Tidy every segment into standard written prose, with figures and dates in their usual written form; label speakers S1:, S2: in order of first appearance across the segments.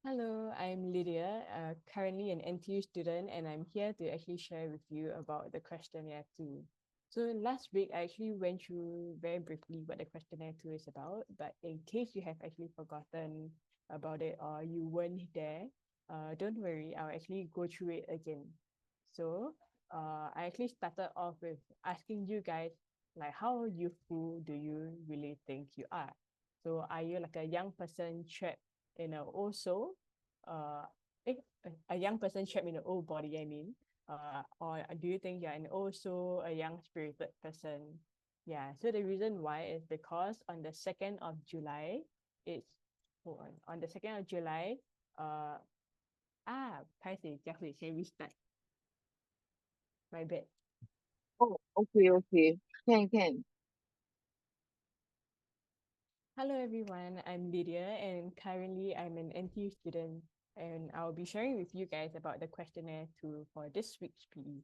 S1: Hello, I'm Lydia, currently an NTU student, and I'm here to actually share with you about the questionnaire 2. So last week, I actually went through very briefly what the questionnaire 2 is about, but in case you have actually forgotten about it or you weren't there, don't worry, I'll actually go through it again. So I actually started off with asking you guys, like, how youthful do you really think you are? So are you like a young person trapped in a old soul, uh, a young person trapped in an old body, I mean, or do you think you're an also a young spirited person? Yeah, so the reason why is because on the 2nd of July, it's hold on the 2nd of July, uh, Paiseh, Jeffrey, can we start? My bad.
S2: Oh, okay, okay. Can.
S1: Hello everyone, I'm Lydia and currently I'm an NTU student and I'll be sharing with you guys about the questionnaire too for this week's PE.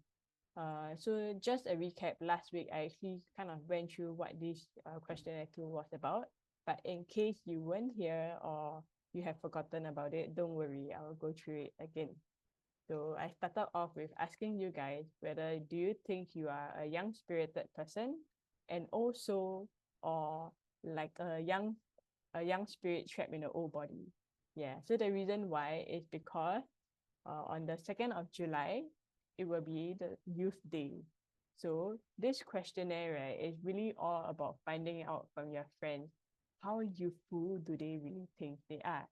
S1: So just a recap, last week I actually kind of went through what this questionnaire tool was about. But in case you weren't here or you have forgotten about it, don't worry, I'll go through it again. So I started off with asking you guys whether do you think you are a young spirited person and also or like a young spirit trapped in an old body. Yeah. So the reason why is because on the 2nd of July, it will be the Youth Day. So this questionnaire, right, is really all about finding out from your friends how youthful do they really think they are.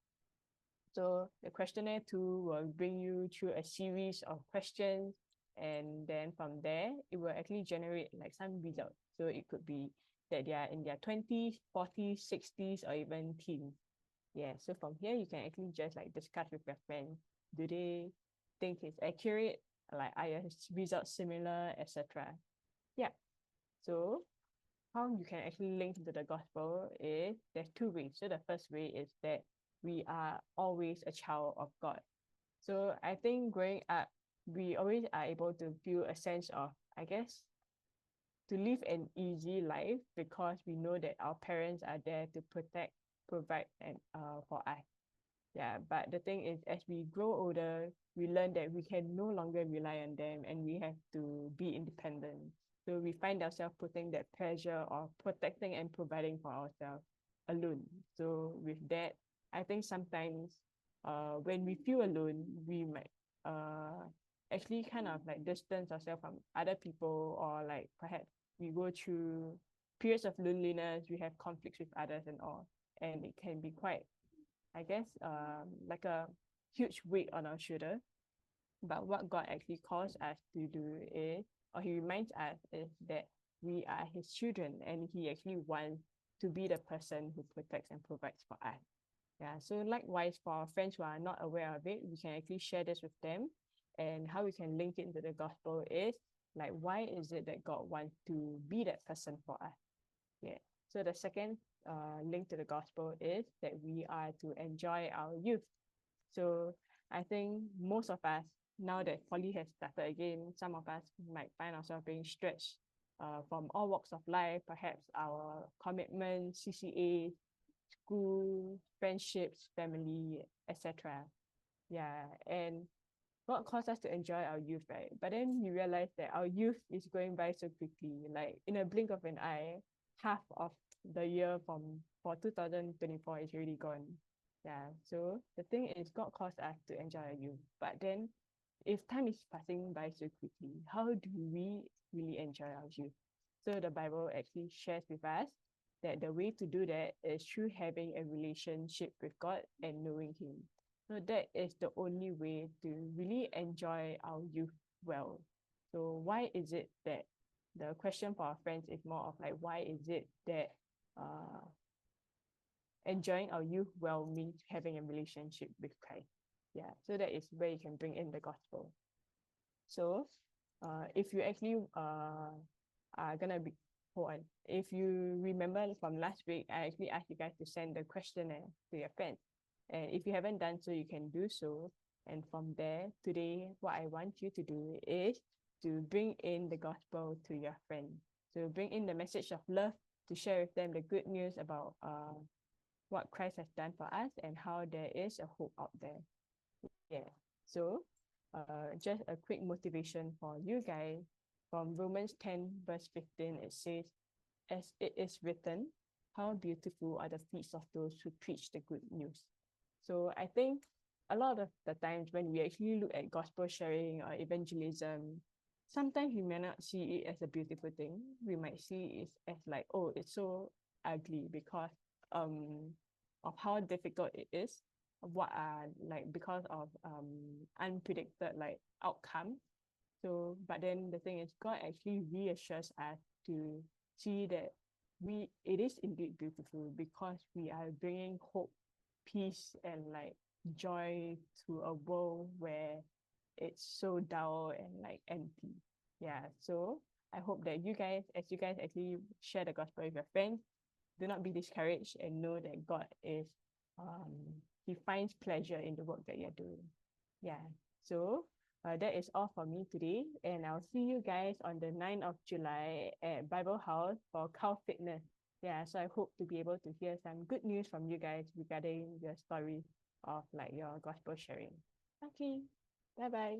S1: So the questionnaire two will bring you through a series of questions, and then from there, it will actually generate like some results. So it could be that they are in their 20s, 40s, 60s, or even teens. Yeah, so from here you can actually just like discuss with your friends. Do they think it's accurate? Like are your results similar, etc. Yeah. So how you can actually link to the gospel is there's two ways. So the first way is that we are always a child of God. So I think growing up, we always are able to feel a sense of, I guess, to live an easy life because we know that our parents are there to protect, provide, and for us. Yeah, but the thing is, as we grow older, we learn that we can no longer rely on them and we have to be independent. So we find ourselves putting that pressure of protecting and providing for ourselves alone. So with that, I think sometimes when we feel alone, we might actually kind of like distance ourselves from other people, or like perhaps we go through periods of loneliness, we have conflicts with others and all. And it can be quite, I guess, like a huge weight on our shoulder. But what God actually calls us to do is, or He reminds us, is that we are His children and He actually wants to be the person who protects and provides for us. Yeah. So likewise, for our friends who are not aware of it, we can actually share this with them. And how we can link it into the gospel is like, why is it that God wants to be that person for us? Yeah. So the second link to the gospel is that we are to enjoy our youth. So I think most of us, now that poly has started again, some of us might find ourselves being stretched from all walks of life, perhaps our commitment, CCA, school, friendships, family, etc. Yeah, and what caused us to enjoy our youth, right? But then we realize that our youth is going by so quickly. Like in a blink of an eye, half of the year from for 2024 is already gone. Yeah. So the thing is, God caused us to enjoy our youth. But then, if time is passing by so quickly, how do we really enjoy our youth? So the Bible actually shares with us that the way to do that is through having a relationship with God and knowing Him. So that is the only way to really enjoy our youth well. So why is it that the question for our friends is more of like, why is it that uh enjoying our youth well means having a relationship with Christ? Yeah, so that is where you can bring in the gospel. So if you actually are gonna be hold on. If you remember from last week, I actually asked you guys to send the questionnaire to your friends. And if you haven't done so, you can do so. And from there, today, what I want you to do is to bring in the gospel to your friends. So bring in the message of love to share with them the good news about what Christ has done for us and how there is a hope out there. Yeah. So, just a quick motivation for you guys. From Romans 10, verse 15, it says, as it is written, how beautiful are the feet of those who preach the good news. So I think a lot of the times when we actually look at gospel sharing or evangelism, sometimes we may not see it as a beautiful thing. We might see it as like, oh, it's so ugly because um of how difficult it is, what are like because of unpredicted like outcome. So, but then the thing is, God actually reassures us to see that it is indeed beautiful because we are bringing hope, peace, and like joy to a world where it's so dull and like empty. Yeah. So I hope that you guys, as you guys actually share the gospel with your friends, do not be discouraged and know that God is um He finds pleasure in the work that you're doing. Yeah. So that is all for me today, and I'll see you guys on the 9th of July at Bible House for Cow Fitness. Yeah, so I hope to be able to hear some good news from you guys regarding your story of like your gospel sharing. Okay, bye bye.